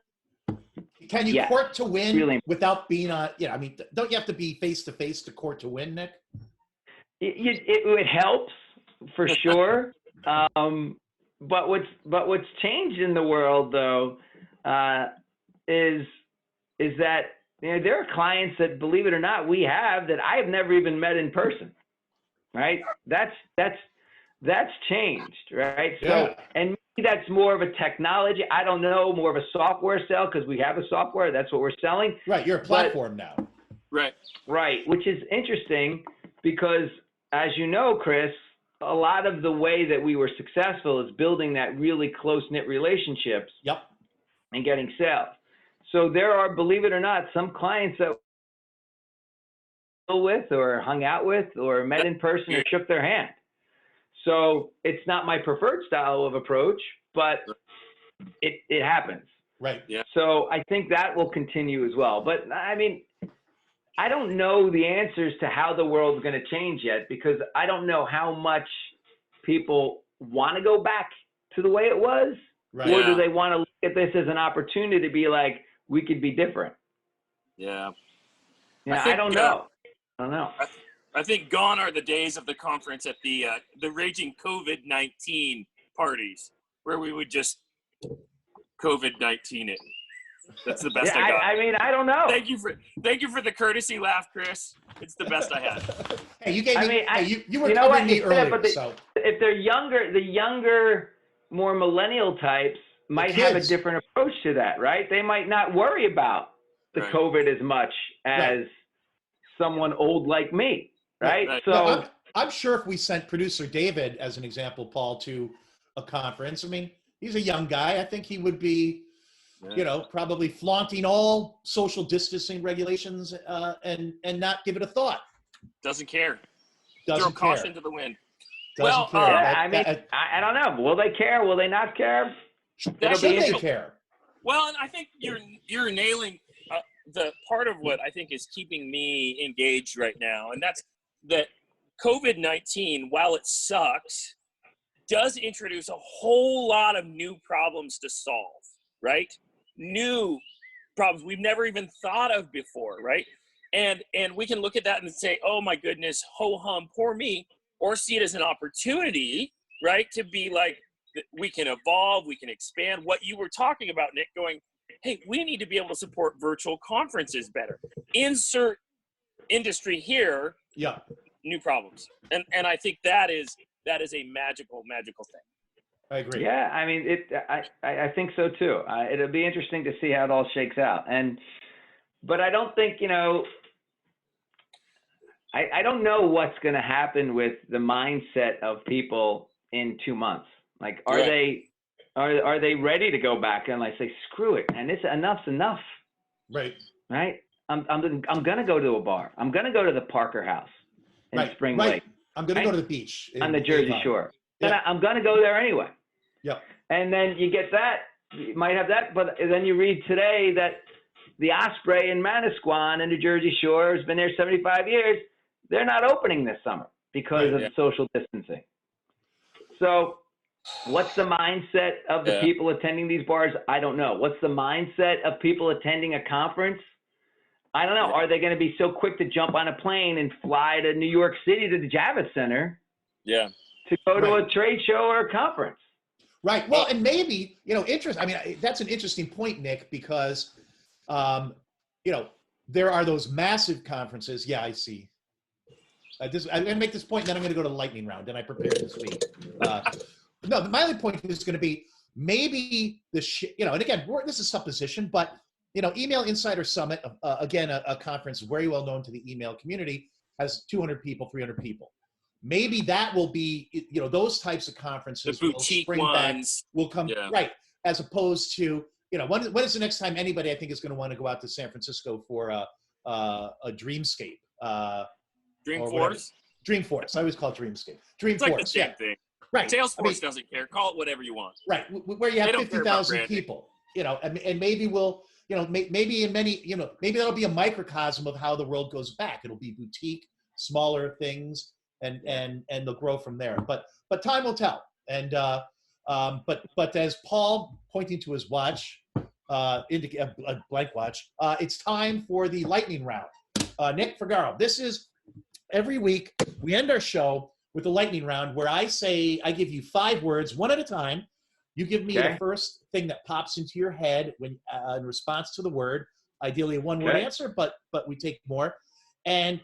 Can you
Yes.
court to win
Really.
without being on? I mean, don't you have to be face to face to court to win, Nick?
It helps for sure. But what's changed in the world though is that there are clients that, believe it or not, we have that I have never even met in person. Right? That's changed, right? So
Yeah.
and maybe that's more of a technology. I don't know, more of a software sell because we have a software. That's what we're selling.
Right. You're a platform now.
Right.
Right, which is interesting because, as you know, Chris, a lot of the way that we were successful is building that really close-knit relationships
Yep.
and getting sales. So there are, believe it or not, some clients that with or hung out with or met in person or shook their hand. So it's not my preferred style of approach, but it happens.
Right.
Yeah.
So I think that will continue as well. But I mean, I don't know the answers to how the world's going to change yet because I don't know how much people want to go back to the way it was?
Right.
Or
Yeah.
do they want to look at this as an opportunity to be like, we could be different?
Yeah.
Yeah,
think,
I don't
you
know. I don't know.
I think gone are the days of the conference at the raging COVID-19 parties where we would just COVID-19 it. That's the best
Yeah,
I got.
I mean, I don't know.
Thank you for the courtesy laugh, Chris. It's the best I had.
Hey, you gave me.
I mean,
hey, you were
you know
covering
what?
me
You said it,
earlier,
but
so
if they're younger, the younger, more millennial types might have a
kids.
different approach to that, right? They might not worry about the
Right.
COVID as much as someone old like me, right?
Right.
So
No, I'm sure if we sent producer David, as an example, Paul, to a conference, I mean, he's a young guy. I think he would be, probably flaunting all social distancing regulations and not give it a thought.
Doesn't care.
Doesn't
Throw
care.
caution to the wind.
Doesn't
Well,
care.
yeah, I mean, I don't know. Will they care? Will they not care?
should
it'll be
they
interesting.
care?
Well, and I think you're nailing the part of what I think is keeping me engaged right now, and that's that COVID-19, while it sucks, does introduce a whole lot of new problems to solve, right? New problems we've never even thought of before, right? And we can look at that and say, oh my goodness, ho hum, poor me, or see it as an opportunity, right? To be like, we can evolve, we can expand. What you were talking about, Nick, going, hey, we need to be able to support virtual conferences better. Insert industry here,
Yeah.
new problems. And I think that is a magical thing.
I agree.
Yeah, I mean, I think so too. It'll be interesting to see how it all shakes out. But I don't think, I don't know what's going to happen with the mindset of people in 2 months. Like, are
Right.
they ready to go back and like say, screw it, and enough's enough,
Right.
right? I'm going to go to a bar. I'm going to go to the Parker House in
Right.
Spring
Right.
Lake
I'm going to
Right.
go to the beach
on the
in
Jersey
Avon.
Shore.
Yeah.
I'm going to go there anyway.
Yep.
And then you get that, you might have that, but then you read today that the Osprey in Manasquan in the Jersey Shore has been there 75 years. They're not opening this summer because
Right,
of
yeah.
social distancing. So what's the mindset of the
Yeah.
people attending these bars? I don't know. What's the mindset of people attending a conference? I don't know.
Yeah.
Are they going to be so quick to jump on a plane and fly to New York City to the Javits Center
Yeah.
to go to
Right.
a trade show or a conference?
Right. Well, and maybe, interest. I mean, that's an interesting point, Nick, because, there are those massive conferences. Yeah, I see. I'm going to make this point, and then I'm going to go to the lightning round, and I prepared this week. No, my only point is going to be maybe and again, this is supposition, but, Email Insider Summit, again, a conference very well known to the email community, has 200 people, 300 people. Maybe that will be, those types of
The
conferences will
boutique
spring back,
ones.
will come,
Yeah.
right, as opposed to, when is the next time anybody, I think, is going to want to go out to San Francisco for a Dreamscape? Or whatever.
Dreamforce.
Dreamforce. I always call it Dreamscape.
It's like the
Dreamforce,
same
yeah.
thing.
Right.
Salesforce
I mean,
doesn't care. Call it whatever you want.
right. Where you have
They don't care about
50,000
branding.
people, and maybe we'll, maybe in many, maybe that'll be a microcosm of how the world goes back. It'll be boutique, smaller things, and they'll grow from there. But time will tell. And but as Paul, pointing to his watch, indicate a blank watch, it's time for the lightning round. Nick Fergaro, this is every week we end our show with the lightning round, where I give you 5 words, one at a time. You give me
Okay.
the first thing that pops into your head when in response to the word. Ideally, a one-word
Okay.
answer, but we take more. And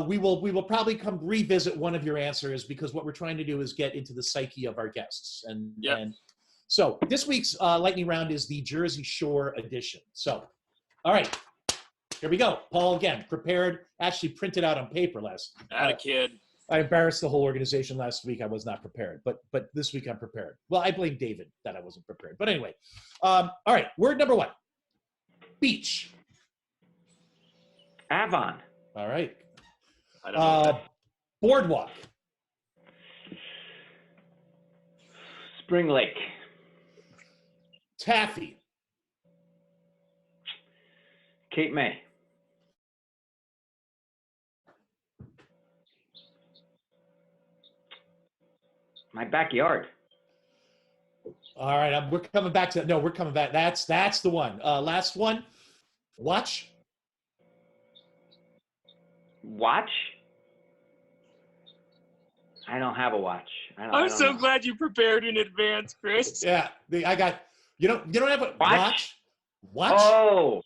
we will probably come revisit one of your answers, because what we're trying to do is get into the psyche of our guests. And
Yep.
and so this week's lightning round is the Jersey Shore edition. So, all right, here we go. Paul, again, prepared, actually printed out on paper last.
Atta kid.
I embarrassed the whole organization last week. I was not prepared, but this week I'm prepared. Well, I blame David that I wasn't prepared. But anyway, all right. Word number 1: beach.
Avon.
All right.
I don't know. That.
Boardwalk.
Spring Lake.
Taffy.
Cape May. My backyard.
All right, we're coming back to no. We're coming back. That's the one. Last one. Watch.
Watch? I don't have a watch. I
I'm
don't
so
know.
glad you prepared in advance, Chris.
Yeah, I got. You don't have a
Watch?
Watch.
Oh.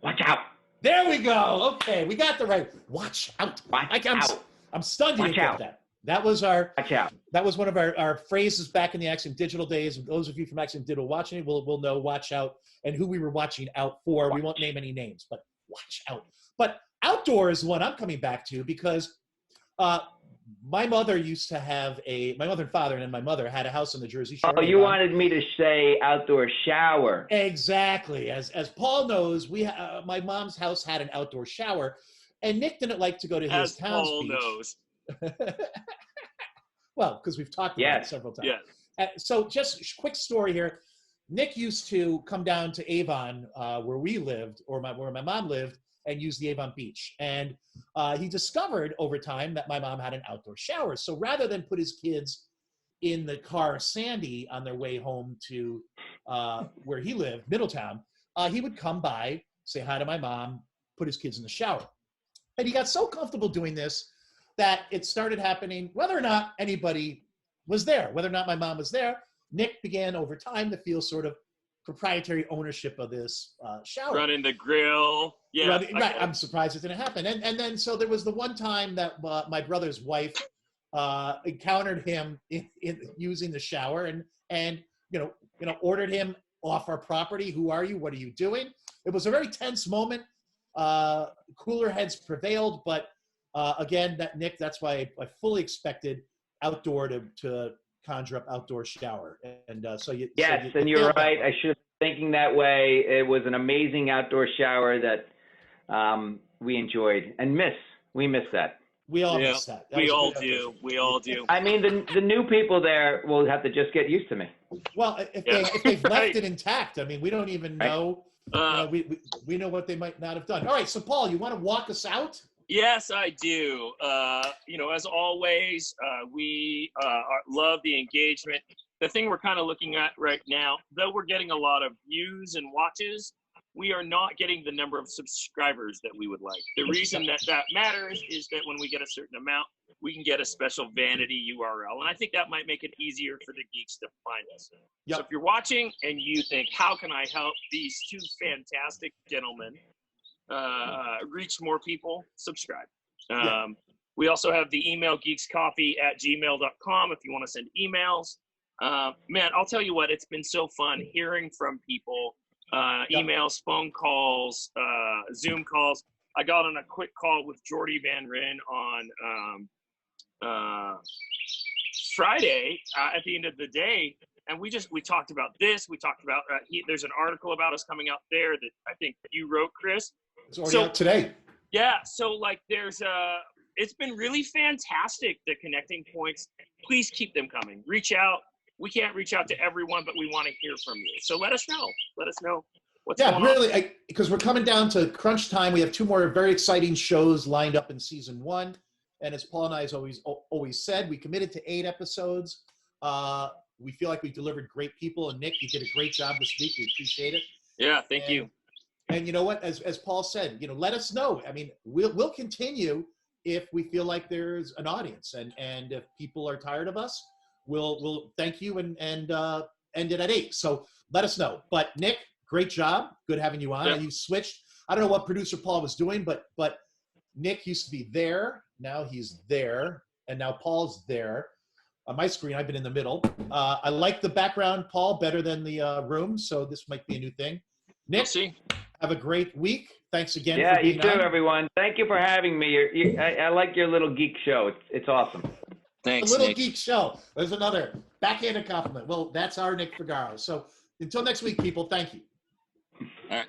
Watch out.
There we go. Okay, we got the right. Watch out.
Watch out.
I'm stunned you
Watch
didn't get
out.
that. That was
Watch out.
one of our phrases back in the Axiom Digital days. Those of you from Axiom Digital watching it will know watch out and who we were watching out for. We won't name any names, but watch out. But outdoor is one I'm coming back to because my mother used to have my mother and father and my mother had a house on the Jersey Shore.
Oh, you wanted me to say outdoor shower.
Exactly. As Paul knows, my mom's house had an outdoor shower, and Nick didn't like to go to his
As
town's
Paul
beach.
knows.
Well, because we've talked about it several times.
Yeah.
So just a quick story here. Nick used to come down to Avon, where we lived, or where my mom lived, and use the Avon Beach. And he discovered over time that my mom had an outdoor shower. So rather than put his kids in the car Sandy on their way home to where he lived, Middletown, he would come by, say hi to my mom, put his kids in the shower. And he got so comfortable doing this that it started happening whether or not anybody was there, whether or not my mom was there. Nick began over time to feel sort of proprietary ownership of this shower.
Running the grill. Yeah.
Right. I'm surprised it didn't happen. And then so there was the one time that my brother's wife encountered him in using the shower and ordered him off our property. Who are you? What are you doing? It was a very tense moment. Cooler heads prevailed, but again, that's why I fully expected outdoor to conjure up outdoor shower. And
and you're right. I should have been thinking that way. It was an amazing outdoor shower that we enjoyed and miss. We miss that.
We all miss that.
We all do. We all do.
I mean, the new people there will have to just get used to me.
Well, if they've left it intact, I mean, we don't even know. We know what they might not have done. All right, so Paul, you want to walk us out?
Yes, I do. As always, we love the engagement. The thing we're kind of looking at right now, though we're getting a lot of views and watches, we are not getting the number of subscribers that we would like. The reason that matters is that when we get a certain amount, we can get a special vanity URL. And I think that might make it easier for the geeks to find us.
Yep.
So if you're watching and you think, how can I help these two fantastic gentlemen reach more people, subscribe. We also have the email geekscoffee@gmail.com if you want to send emails. Man, I'll tell you what, it's been so fun hearing from people, emails, phone calls, Zoom calls. I got on a quick call with Jordy Van Ryn on Friday at the end of the day. And we talked about this. We talked about, there's an article about us coming out there that I think you wrote, Chris.
It's already out today.
Yeah. So it's been really fantastic, the connecting points. Please keep them coming. Reach out. We can't reach out to everyone, but we want to hear from you. So let us know. Let us know what's going on. Yeah,
really, because we're coming down to crunch time. We have 2 more very exciting shows lined up in season 1. And as Paul and I has always said, we committed to 8 episodes. We feel like we delivered great people. And Nick, you did a great job this week. We appreciate it.
Yeah, thank you.
And you know what? As Paul said, let us know. I mean, we'll continue if we feel like there's an audience, and if people are tired of us, we'll thank you and end it at 8. So let us know. But Nick, great job. Good having you on.
Yeah.
You switched. I don't know what producer Paul was doing, but Nick used to be there. Now he's there, and now Paul's there. On my screen, I've been in the middle. I like the background, Paul, better than the room. So this might be a new thing. Nick.
We'll see.
Have a great week. Thanks again.
Yeah,
for being
you too,
on.
everyone. Thank you for having me. I like your little geek show. It's awesome.
Thanks,
A little
Nick.
geek show. There's another backhanded compliment. Well, that's our Nick Figaro. So until next week, people, thank you.
All right.